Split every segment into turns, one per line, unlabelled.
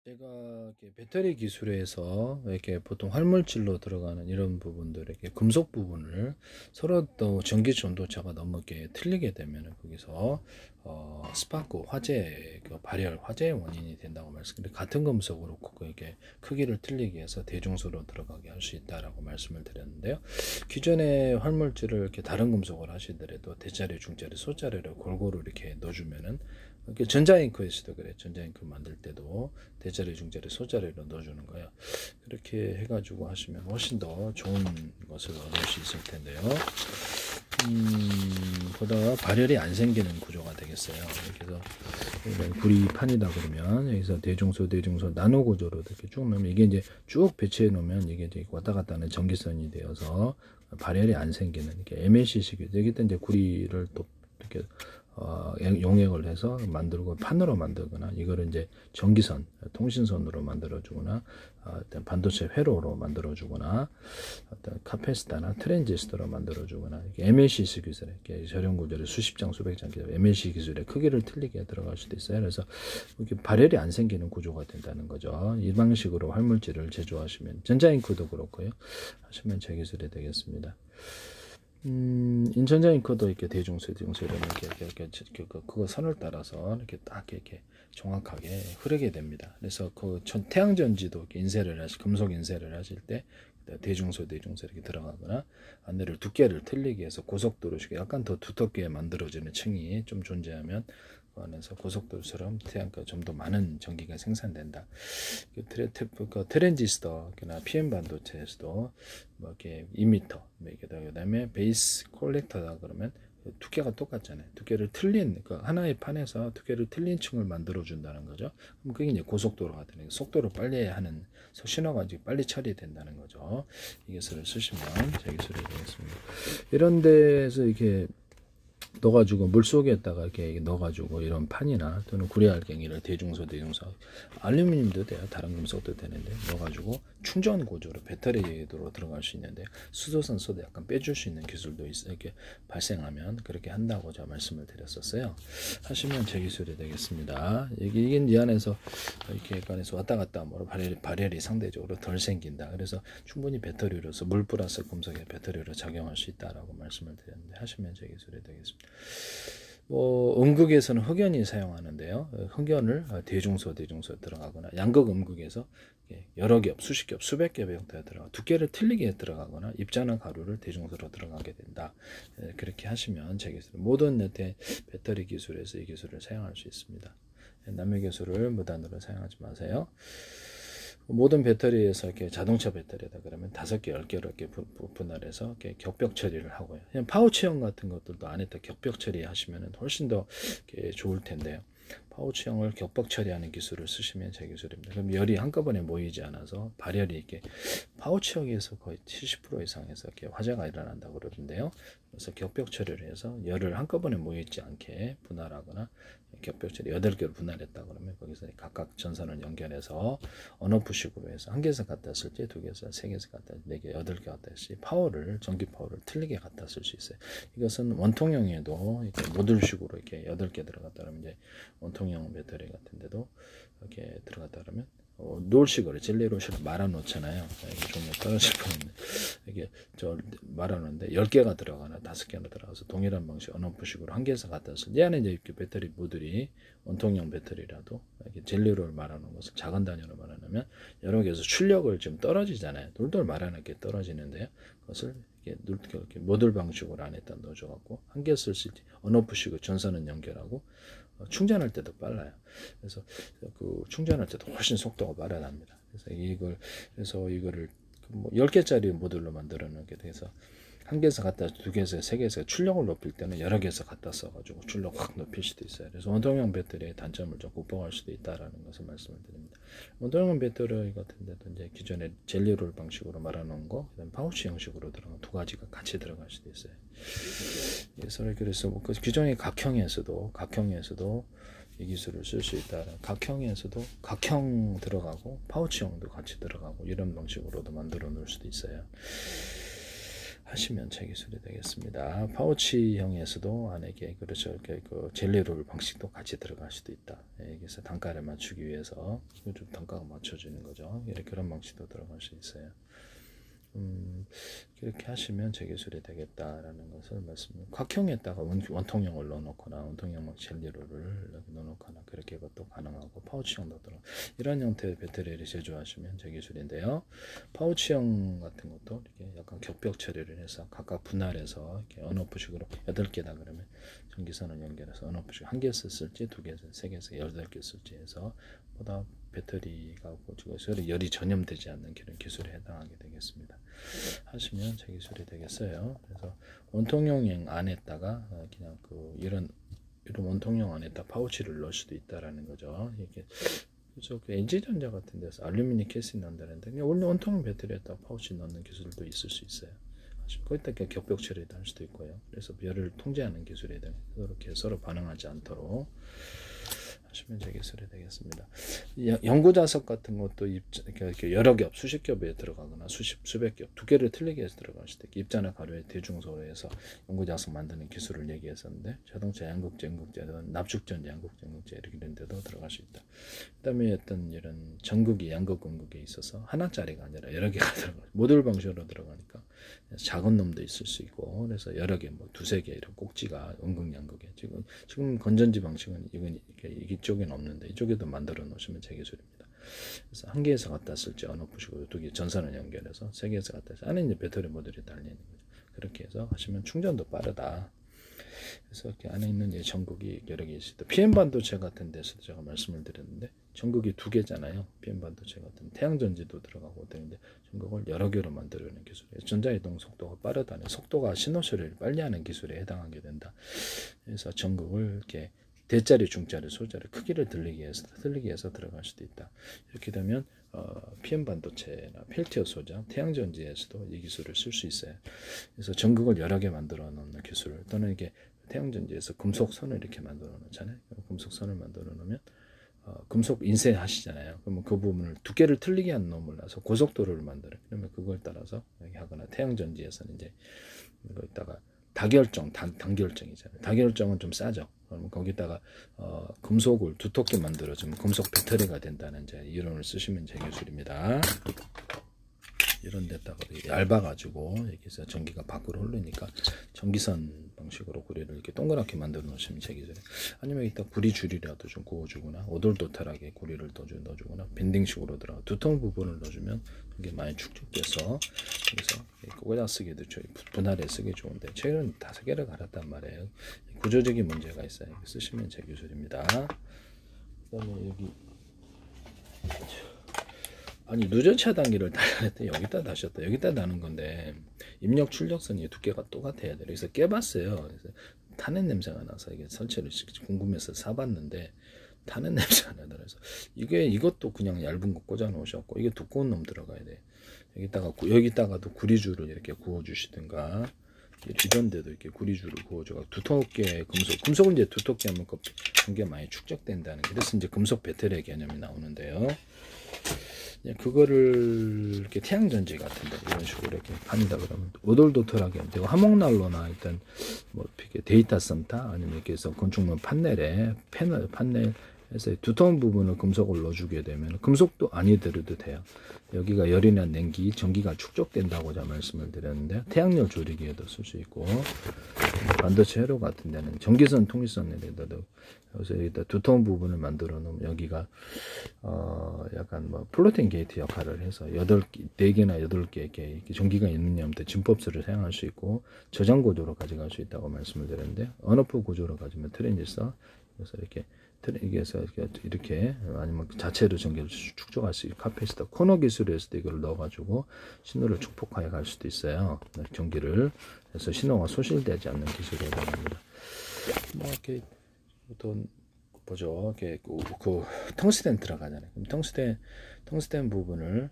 제가 이렇게 배터리 기술에서 이렇게 보통 활물질로 들어가는 이런 부분들, 이렇게 금속 부분을 서로 또 전기 전도차가 너무 이렇게 틀리게 되면 거기서 스파크 화재 발열 화재의 원인이 된다고 말씀드렸는데, 같은 금속으로 이렇게 크기를 틀리게 해서 대중소로 들어가게 할 수 있다라고 말씀을 드렸는데요. 기존의 활물질을 이렇게 다른 금속을 하시더라도 대자리, 중자리, 소자리를 골고루 이렇게 넣어주면은, 이렇게 전자잉크에서도 그래. 전자잉크 만들 때도 대자리, 중자리, 소자리로 넣어주는 거예요. 그렇게 해가지고 하시면 훨씬 더 좋은 것을 얻을 수 있을 텐데요. 보다가 발열이 안 생기는 구조가 되겠어요. 그래서 구리판이다 그러면 여기서 대중소, 대중소 나노 구조로 이렇게 쭉 넣으면, 이게 이제 쭉 배치해 놓으면 이게 이제 왔다 갔다 하는 전기선이 되어서 발열이 안 생기는, 이렇게 MLC식이 여기 때 이제 구리를 또 이렇게 용액을 해서 만들고 판으로 만들거나, 이거를 이제 전기선, 통신선으로 만들어 주거나, 어떤 반도체 회로로 만들어 주거나, 어떤 카페시타나 트랜지스터로 만들어 주거나, MLCC 기술에 이렇게 저렴 구조를 수십 장, 수백 장 기술, MLC 기술의 크기를 틀리게 들어갈 수도 있어요. 그래서 이렇게 발열이 안 생기는 구조가 된다는 거죠. 이 방식으로 활물질을 제조하시면, 전자잉크도 그렇고요, 하시면 제 기술이 되겠습니다. 인천자잉크도 이렇게 대중소, 대중소 이렇게 그거 선을 따라서 이렇게 딱 이렇게 정확하게 흐르게 됩니다. 그래서 그 태양전지도 이렇게 인쇄를 금속 인쇄를 하실 때 대중소, 대중소 이렇게 들어가거나, 안내를 두께를 틀리게 해서 고속도로 식에 약간 더 두텁게 만들어지는 층이 좀 존재하면, 그 안에서 고속도로처럼 좀 더 많은 전기가 생산된다. 트랜지스터나 PM 반도체에서도 뭐 이렇게 2m, 그다음에 베이스 콜렉터다 그러면 두께가 똑같잖아요. 두께를 틀린, 하나의 판에서 두께를 틀린 층을 만들어 준다는 거죠. 그럼 그게 이제 고속도로가 되는 거예요. 속도를 빨리 하는, 신호가 빨리 처리된다는 거죠. 이 기술을 쓰시면 제 기술이 되겠습니다. 이런 데서 이렇게 넣어가지고 물속에다가 이렇게 넣어가지고 이런 판이나 또는 구리알갱이를 대중소, 알루미늄도 돼요. 다른 금속도 되는데 넣어가지고 충전 구조로 배터리로 들어갈 수 있는데, 수소선소도 약간 빼줄 수 있는 기술도 이렇게 발생하면 그렇게 한다고 제가 말씀을 드렸었어요. 하시면 제 기술이 되겠습니다. 이게 이 안에서 이렇게 안에서 왔다 갔다 발열이 상대적으로 덜 생긴다. 그래서 충분히 배터리로서 물 플러스 금속의 배터리로 작용할 수 있다라고 말씀을 드렸는데, 하시면 제 기술이 되겠습니다. 음극에서는 흑연이 사용하는데요. 흑연을 대중소 들어가거나, 양극 음극에서 여러 겹, 수십 겹, 수백 겹의 형태가 들어가 두께를 틀리게 들어가거나, 입자나 가루를 대중소로 들어가게 된다. 그렇게 하시면 제 기술, 모든 배터리 기술에서 이 기술을 사용할 수 있습니다. 남의 기술을 무단으로 사용하지 마세요. 모든 배터리에서 이렇게 자동차 배터리다 그러면 5개, 10개로 이렇게 분할해서 이렇게 격벽 처리를 하고요. 그냥 파우치형 같은 것들도 안에다 격벽 처리하시면 훨씬 더 좋을 텐데요. 파우치형을 격벽 처리하는 기술을 쓰시면 제 기술입니다. 그럼 열이 한꺼번에 모이지 않아서 발열이 이렇게 파우치형에서 거의 70% 이상에서 이렇게 화재가 일어난다고 그러던데요. 그래서 격벽 처리를 해서 열을 한꺼번에 모이지 않게 분할하거나, 격벽 처리 8개로 분할했다 그러면 거기서 각각 전선을 연결해서 언오프식으로 해서 한 개에서 갖다 쓸 때, 2개에서 3개에서 갖다 4개, 8개 갖다 쓸 때 전기 파워를 틀리게 갖다 쓸 수 있어요. 이것은 원통형에도 이렇게 모듈식으로 이렇게 8개 들어갔다 그러면 이제 원통형 배터리 같은데도 이렇게 들어갔다 그러면 롤식으로 젤리롤식으로 말아 놓잖아요. 이게 종류 떨어질 뻔했네. 이게 말아 놓는데 10개가 들어가나 5개나 들어가서 동일한 방식 언오프식으로 한 개에서 갖다 쓸 때, 안에 이제 이렇게 배터리 모듈이 원통형 배터리라도 이렇게 젤리롤 말아 놓은 것을 작은 단위로 말아 놓으면 여러 개에서 출력을 좀 떨어지잖아요. 돌돌 말아 놓게 떨어지는데요. 그것을 이렇게 모듈 방식으로 안에다 넣어줘갖고 한 개 쓸 때 언오프식으로 전선은 연결하고, 충전할 때도 빨라요. 그래서 그 충전할 때도 훨씬 속도가 빨라납니다. 그래서 이거를 10개짜리 모듈로 만들어 놓게 돼서, 한 개에서 갖다 2개에서 3개에서 출력을 높일 때는 여러 개에서 갖다 써가지고 출력 확 높일 수도 있어요. 그래서 원통형 배터리의 단점을 좀 극복할 수도 있다라는 것을 말씀을 드립니다. 원통형 배터리 같은 데도 이제 기존에 젤리롤 방식으로 말아놓은 거, 그다음 파우치 형식으로 들어간 2가지가 같이 들어갈 수도 있어요. 그래서 기존의 각형에서도 이 기술을 쓸 수 있다. 각형에서도 각형 들어가고 파우치형도 같이 들어가고 이런 방식으로도 만들어 놓을 수도 있어요. 하시면 체기술이 되겠습니다. 파우치형에서도 안에 그렇죠. 이렇게 그 젤리롤 방식도 같이 들어갈 수도 있다. 여기서 단가를 맞추기 위해서 좀 단가가 맞춰지는 거죠. 이렇게 그런 방식도 들어갈 수 있어요. 이렇게 하시면 재기술이 되겠다라는 것을 곽형에다가 원통형을 넣어놓거나 원통형 막 젤리롤을 넣어놓거나 그렇게 것도 가능하고 파우치형도 들어 이런 형태의 배터리를 제조하시면 재기술인데요. 파우치형 같은 것도 이렇게 약간 격벽 처리를 해서 각각 분할해서 이렇게 언오프식으로 8개다 그러면 전기선을 연결해서 언오프식 1개 쓸지 2개, 3개, 8개 쓸지 해서 보다 배터리가 열이 전염되지 않는 그런 기술에 해당하게 되겠습니다. 하시면 제 기술이 되겠어요. 그래서 원통형 안에다가 그냥 이런 원통형 안에다 파우치를 넣을 수도 있다라는 거죠. 이게 그래서 LG전자 같은 데서 알루미늄 캐스 넣는다는데 그냥 원래 원통형 배터리에다 파우치 넣는 기술도 있을 수 있어요. 거기다 격벽 처리도 할 수도 있고요. 그래서 열을 통제하는 기술에 대해 이렇게 서로 반응하지 않도록 하시면 제 기술이 되겠습니다. 연구 자석 같은 것도 이렇게 여러 겹, 수십 겹에 들어가거나 수백 겹, 2개를 틀리게 해서 들어갈 수도 있고 입자나 가루에 대중소로 해서 연구 자석 만드는 기술을 얘기했었는데 자동차 양극재, 연극재, 납축전 양극재, 연극재 이렇게 된 데도 들어갈 수 있다. 그다음에 어떤 이런 전극이 양극, 음극에 있어서 하나짜리가 아니라 여러 개가 들어가 모듈 방식으로 들어가니까 작은 놈도 있을 수 있고 그래서 여러 개, 뭐 2-3개 이런 꼭지가 음극, 양극에 지금 건전지 방식은 이쪽에는 없는데 이쪽에도 만들어 놓으시면 제 기술입니다. 그래서 1개에서 갖다 쓸지 언오프식으로 2개 전선을 연결해서 3개에서 갖다 쓸 안에 이제 배터리 모듈이 달리는 거죠. 그렇게 해서 하시면 충전도 빠르다. 그래서 이렇게 안에 있는 이 전극이 여러 개 있을 때 PM 반도체 같은 데서도 제가 말씀을 드렸는데 전극이 2개잖아요. PM 반도체 같은 태양전지도 들어가고 되는데 전극을 여러 개로 만들어내는 기술이에요. 전자이동 속도가 빠르다는 속도가 신호 처리를 빨리 하는 기술에 해당하게 된다. 그래서 전극을 이렇게 대자리, 중자리, 소자리 크기를 틀리게 해서 들어갈 수도 있다. 이렇게 되면 PM 반도체나 펠티어 소자, 태양전지에서도 이 기술을 쓸 수 있어요. 그래서 전극을 여러 개 만들어 놓는 기술 또는 이게 태양전지에서 금속선을 이렇게 만들어 놓잖아요. 금속선을 만들어 놓으면 금속 인쇄 하시잖아요. 그러면 그 부분을 두께를 틀리게 한 놈을 놔서 고속도로를 만들어요. 그러면 그걸 따라서 여기 하거나 태양전지에서는 이제 이거다가 다결정, 단결정이잖아요. 다결정은 좀 싸죠. 그러면 거기다가 금속을 두텁게 만들어주면 금속 배터리가 된다는 이제 이론을 쓰시면 제 기술입니다. 이런 데다가 얇아가지고 여기서 전기가 밖으로 흐르니까 전기선 방식으로 구리를 이렇게 동그랗게 만들어 놓으시면 제 기술이 아니면 이따 구리 줄이라도 좀 구워주거나 오돌도탈하게 구리를 넣어주거나 밴딩식으로 들어가 두터운 부분을 넣어주면 이게 많이 축적돼서 그래서 꽂아 쓰기도 분할해 쓰기 좋은데 최근 5개를 갈았단 말이에요. 구조적인 문제가 있어요. 쓰시면 제 기술입니다. 그 다음에 여기 아니 누전 차단기를 달았더니 여기다 다셨다. 여기다 다는 건데 입력 출력선이 두께가 똑같아야 돼. 그래서 깨봤어요. 그래서 타는 냄새가 나서 이게 설치를 궁금해서 사봤는데 타는 냄새가 나더라고요. 이것도 그냥 얇은 거 꽂아 놓으셨고 이게 두꺼운 놈 들어가야 돼. 여기다가도 구리줄을 이렇게 구워 주시든가 이런 데도 이렇게 구리줄을 구워줘 두텁게 금속은 이제 두텁게 하면 전기가 많이 축적된다는 그래서 이제 금속 배터리 개념이 나오는데요. 그거를 이렇게 태양전지 같은데 이런 식으로 이렇게 판다 그러면 오돌도털하게 되고 화목난로나 일단 뭐 이렇게 데이터 센터 아니면 이렇게 해서 건축물 판넬에 판넬에서 두터운 부분을 금속을 넣어주게 되면 금속도 아니더라도 돼요. 여기가 열이나 냉기, 전기가 축적된다고 제가 말씀을 드렸는데 태양열 조리기에도 쓸 수 있고 반도체 회로 같은 데는 전기선 통일선에다도 여기다 두터운 부분을 만들어 놓으면 여기가 약간 뭐 플로팅 게이트 역할을 해서 4개나 8개 이렇게 전기가 있느냐 하면 진법수를 사용할 수 있고 저장 구조로 가져갈 수 있다고 말씀을 드렸는데 언오프 구조로 가지면 트랜지스터 그래서 이렇게 아니면 자체로 전기를 축적할 수 있는 카페시터 코너 기술에서도 이걸 넣어가지고 신호를 축폭하여 갈 수도 있어요. 전기를 그래서 신호가 소실되지 않는 기술이 해당합니다. 뭐 이렇게 보죠. 이렇게 그 텅스텐 들어가잖아요. 그럼 텅스텐 부분을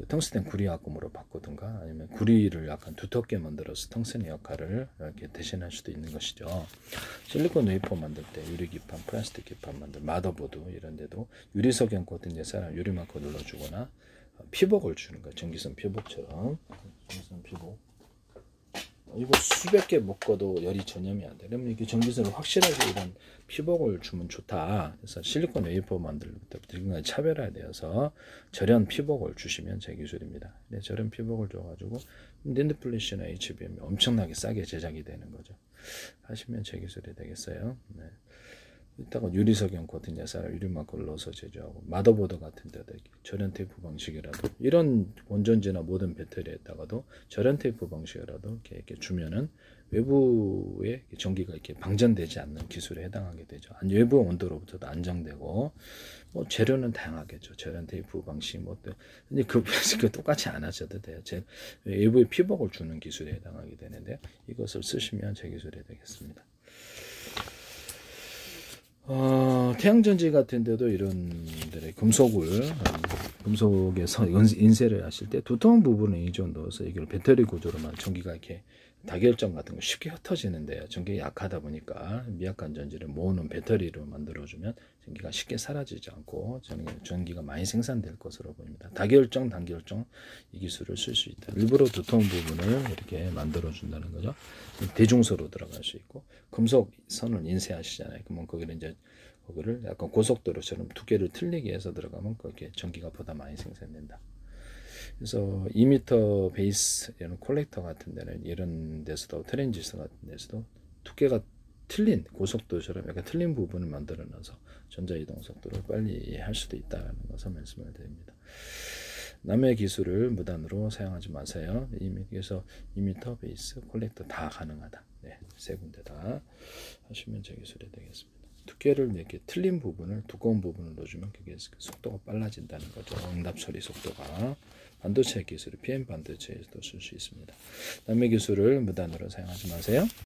텅스텐 구리화금으로 바꾸든가 아니면 구리를 약간 두텁게 만들어서 텅스텐의 역할을 이렇게 대신할 수도 있는 것이죠. 실리콘 웨이퍼 만들 때 유리기판, 플라스틱 기판 마더보드 이런 데도 유리석연 코트 이제 사람 유리마커 눌러주거나 피복을 주는 거예요. 전기선 피복처럼 전기선 피복 이거 수백 개 묶어도 열이 전염이 안 돼. 그러면 이게 전기선을 확실하게 이런 피복을 주면 좋다. 그래서 실리콘 웨이퍼 만들 때부터 지금까지 차별화되어서 절연 피복을 주시면 제 기술입니다. 네, 절연 피복을 줘가지고 낸드 플래시나 HBM이 엄청나게 싸게 제작이 되는 거죠. 하시면 제 기술이 되겠어요. 네. 이따가 유리석용 코팅 야사를 유리막을 넣어서 제조하고 마더보드 같은 데도 절연 테이프 방식이라도 이런 건전지나 모든 배터리에다가도 절연 테이프 방식이라도 이렇게 주면은 외부에 전기가 이렇게 방전되지 않는 기술에 해당하게 되죠. 외부 온도로부터도 안정되고 뭐 재료는 다양하겠죠. 절연 테이프 방식 뭐 근데 그 똑같이 안 하셔도 돼요. 외부에 피복을 주는 기술에 해당하게 되는데 이것을 쓰시면 제 기술이 되겠습니다. 태양전지 같은 데도 이런 데에 금속에서 인쇄를 하실 때 두터운 부분에 이전 넣어서 이걸 배터리 구조로만 전기가 이렇게 다결정 같은 거 쉽게 흩어지는데요. 전기가 약하다 보니까 미약한 전지를 모으는 배터리로 만들어주면 전기가 쉽게 사라지지 않고 전기가 많이 생산될 것으로 보입니다. 다결정, 단결정 이 기술을 쓸 수 있다. 일부러 두터운 부분을 이렇게 만들어준다는 거죠. 대중소로 들어갈 수 있고 금속 선을 인쇄하시잖아요. 그러면 거기를 약간 고속도로처럼 두께를 틀리게 해서 들어가면 그렇게 전기가 보다 많이 생산된다. 그래서 2m 베이스 이런 콜렉터 같은 데는 이런 데서도 트랜지스터 같은 데서도 두께가 틀린 고속도처럼 약간 틀린 부분을 만들어 놔서 전자이동 속도를 빨리 할 수도 있다는 것을 말씀을 드립니다. 남의 기술을 무단으로 사용하지 마세요. 그래서 2m 베이스 콜렉터 다 가능하다. 네, 세 군데 다 하시면 제 기술이 되겠습니다. 두께를 이렇게 틀린 부분을 두꺼운 부분을 넣어주면 그게 속도가 빨라진다는 거죠. 응답 처리 속도가. 반도체 기술, PM 반도체에서도 쓸 수 있습니다. 남의 기술을 무단으로 사용하지 마세요.